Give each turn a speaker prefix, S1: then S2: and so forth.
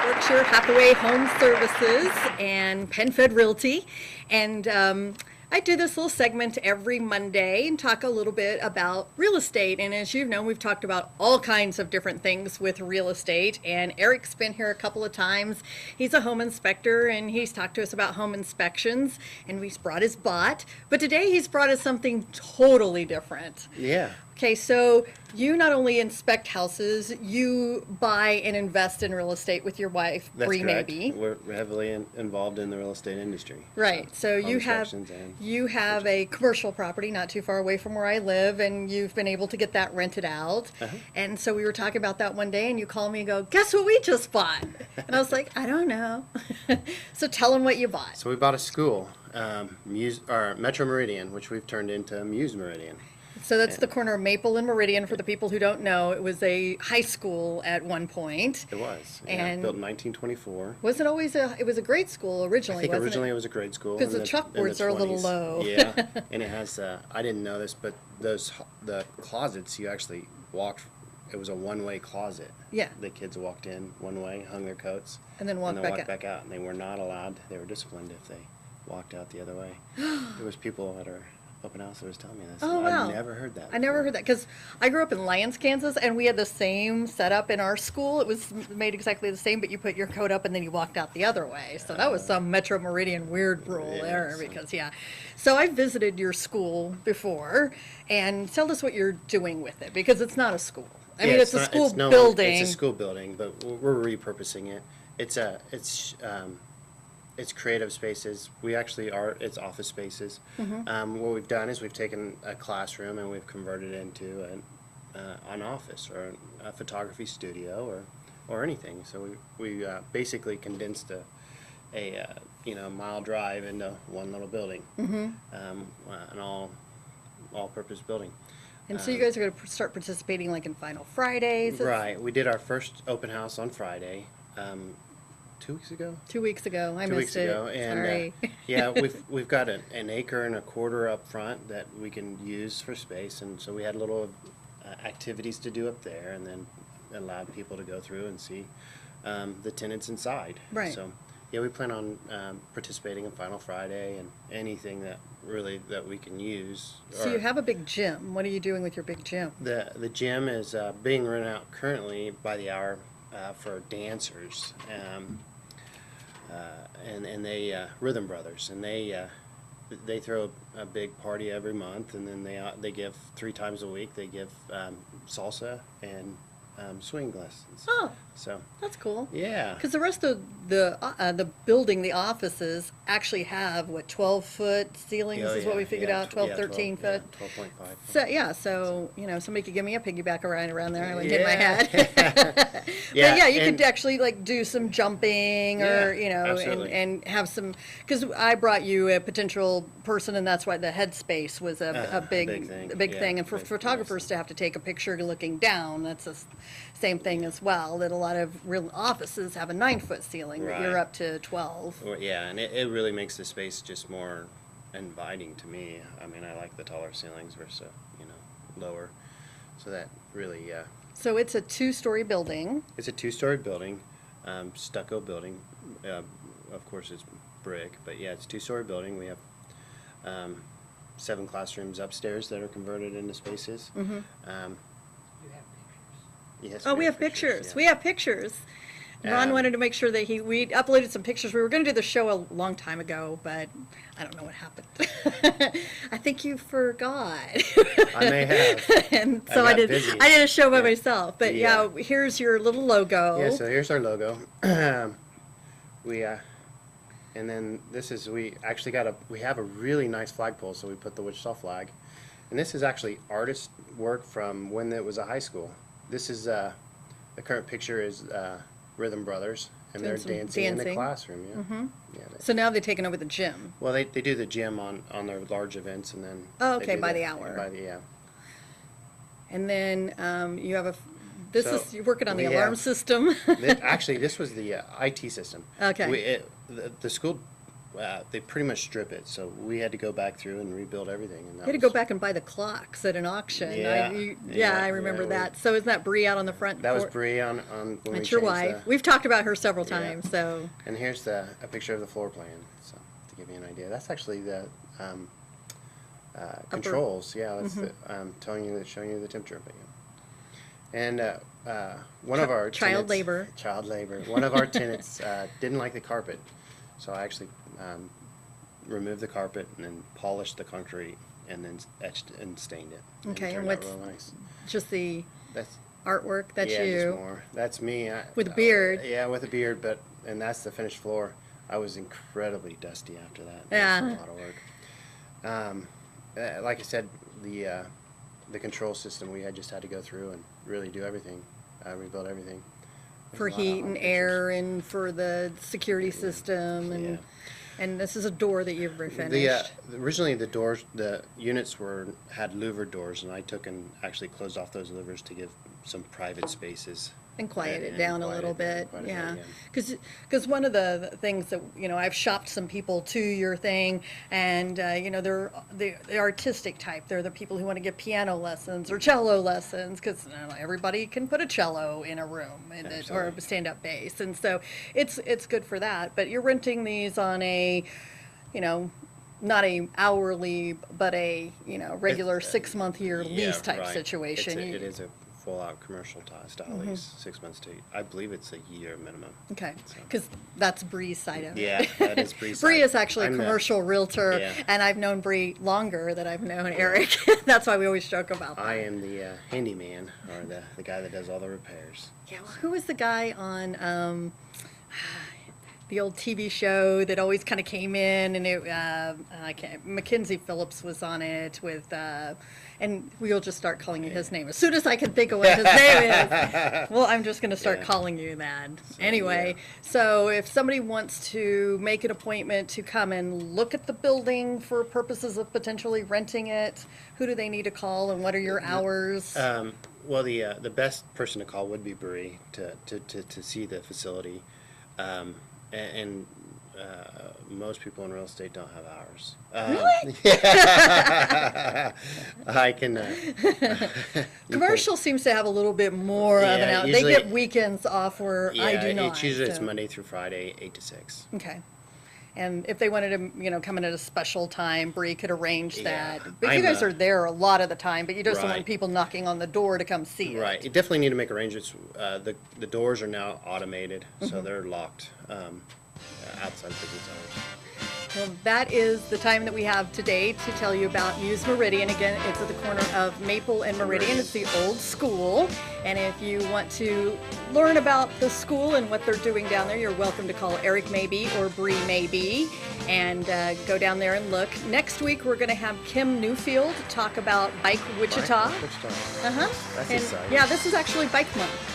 S1: Berkshire Hathaway Home Services and PenFed Realty. And I do this little segment every Monday and talk a little bit about real estate. And as you've known, we've talked about all kinds of different things with real estate. And Erik's been here a couple of times. He's a home inspector, and he's talked to us about home inspections. And he's brought his bot. But today he's brought us something totally different.
S2: Yeah.
S1: Okay, so you not only inspect houses, you buy and invest in real estate with your wife,
S2: That's
S1: Erik
S2: correct.
S1: Maybee.
S2: We're heavily involved in the real estate industry.
S1: Right. So you have a commercial property not too far away from where I live, and you've been able to get that rented out. And so we were talking about that one day, and you called me and go, "Guess what we just bought?" And I was like, "I don't know." So tell them what you bought.
S2: So we bought a school, Metro Meridian, which we've turned into Muse Meridian.
S1: So that's the corner of Maple and Meridian. For the people who don't know, it was a high school at one point.
S2: It was.
S1: And
S2: built in 1924.
S1: Was it always it was a grade school originally,
S2: I think
S1: wasn't
S2: originally it was a grade school.
S1: Because the chalkboards are a little low.
S2: Yeah, and it has, I didn't know this, but the closets, you actually walked, it was a one-way closet.
S1: Yeah.
S2: The kids walked in one way, hung their coats,
S1: And then walked
S2: back out. And they were not allowed, they were disciplined if they walked out the other way. There was people at our open house that was telling me this.
S1: Oh, wow.
S2: I never heard that.
S1: I never heard that, because I grew up in Lyons, Kansas, and we had the same setup in our school. It was made exactly the same, but you put your coat up and then you walked out the other way. So that was some Metro Meridian weird rule there, because, yeah. So I visited your school before, and tell us what you're doing with it, because it's not a school. I mean, it's a school building.
S2: It's a school building, but we're repurposing it. It's creative spaces. We actually it's office spaces. What we've done is we've taken a classroom and we've converted it into an office or a photography studio or anything. So we basically condensed a mile drive into one little building, an all-purpose building.
S1: And so you guys are going to start participating like in Final Fridays?
S2: Right. We did our first open house on Friday. 2 weeks ago?
S1: 2 weeks ago. I missed it. 2 weeks ago. And, sorry.
S2: Yeah, we've got an acre and a quarter up front that we can use for space, and so we had little activities to do up there, and then allowed people to go through and see the tenants inside.
S1: Right.
S2: So yeah, we plan on participating in Final Friday and anything that we can use.
S1: So you have a big gym. What are you doing with your big gym?
S2: The gym is being run out currently by the hour for dancers. And they Rhythm Brothers, and they throw a big party every month, and then they give 3 times a week. They give salsa and swing lessons.
S1: Oh,
S2: so
S1: that's cool.
S2: Yeah,
S1: because the rest of the building, the offices actually have 12-foot ceilings is what we figured out. 13 foot.
S2: 12.5.
S1: So yeah, so somebody could give me a piggyback around there. I would hit my head. But yeah, you could actually do some jumping or and have some, because I brought you a potential person, and that's why the headspace was a big thing. And for photographers to have to take a picture looking down, that's the same thing as well. That a lot of real offices have a 9-foot ceiling, but you're up to 12.
S2: Well, yeah, and it really makes the space just more inviting to me. I mean, I like the taller ceilings versus lower, so that really.
S1: So it's a 2-story building.
S2: It's a 2-story building, stucco building. Of course, it's brick, but yeah, it's a 2-story building. We have 7 classrooms upstairs that are converted into spaces. Yes,
S1: we have pictures.
S2: Yeah.
S1: We have pictures. Ron wanted to make sure that we uploaded some pictures. We were going to do the show a long time ago, but I don't know what happened. I think you forgot.
S2: I may have.
S1: And so I did a show by myself. But yeah, here's your little logo.
S2: Yeah, so here's our logo. And then this is, we have a really nice flagpole, so we put the Wichita flag. And this is actually artist work from when it was a high school. This is, the current picture is Rhythm Brothers, and they're dancing in the classroom. Yeah.
S1: So now they've taken over the gym.
S2: Well, they do the gym on their large events, and then
S1: by the hour.
S2: Yeah.
S1: And then you have you're working on the alarm system.
S2: Actually, this was the IT system.
S1: Okay.
S2: The school they pretty much strip it. So we had to go back through and rebuild everything. And
S1: you had to go back and buy the clocks at an auction.
S2: Yeah,
S1: I remember that. So isn't that Bree out on the front?
S2: That was Bree on when
S1: That's
S2: we
S1: your wife. We've talked about her several times.
S2: Yeah.
S1: So.
S2: And here's a picture of the floor plan. So to give you an idea, that's actually the controls. Yeah, that's showing you the temperature. But, yeah. And one of our
S1: child
S2: labor. One of our tenants didn't like the carpet, so I actually removed the carpet and then polished the concrete and then etched and stained it.
S1: Okay, and
S2: what's
S1: real nice. Just the artwork? That's
S2: you.
S1: Just
S2: more. That's me.
S1: With a beard.
S2: Yeah, with a beard, and that's the finished floor. I was incredibly dusty after that.
S1: Yeah.
S2: It was a lot of work. Like I said, the control system, we just had to go through and really do everything, rebuild everything.
S1: For heat and air and for the security system and this is a door that you've refinished.
S2: Originally the units had louvered doors, and I took and actually closed off those louvers to give some private spaces.
S1: And quiet it down a little bit, yeah. Because one of the things that, I've shopped some people to your thing, and, they're the artistic type. They're the people who want to get piano lessons or cello lessons, because everybody can put a cello in a room or a stand-up bass. And so it's good for that. But you're renting these on a, not a hourly, but a, regular 6-month year lease type situation.
S2: It is a full-out commercial style lease, 6 months to, I believe it's a year minimum.
S1: Okay, because that's Bree's side of it.
S2: Yeah, that is Bree's side.
S1: Bree is actually a commercial realtor, and I've known Bree longer than I've known Erik. That's why we always joke about that.
S2: I am the handyman, or the guy that does all the repairs.
S1: Yeah, well, who was the guy on the old TV show that always kind of came in, and Mackenzie Phillips was on it with, and we'll just start calling you his name as soon as I can think of what his name is. Well, I'm just going to start calling you that. Anyway, so if somebody wants to make an appointment to come and look at the building for purposes of potentially renting it, who do they need to call, and what are your hours?
S2: Well, the best person to call would be Bree to see the facility. And most people in real estate don't have hours.
S1: Really?
S2: Yeah. I can.
S1: Commercial seems to have a little bit more of an hour. They get weekends off where I do not.
S2: It's Monday through Friday, 8 to 6.
S1: Okay. And if they wanted to, come in at a special time, Bree could arrange that. But you guys are there a lot of the time, but you just don't want people knocking on the door to come see it.
S2: Right. You definitely need to make arrangements. The doors are now automated, so they're locked outside business hours.
S1: Well, that is the time that we have today to tell you about Muse Meridian. Again, it's at the corner of Maple and Meridian. It's the old school. And if you want to learn about the school and what they're doing down there, you're welcome to call Erik Maybee or Bree Maybee and go down there and look. Next week, we're going to have Kim Newfield talk about Bike Wichita.
S2: That's exciting.
S1: Yeah, this is actually Bike Month.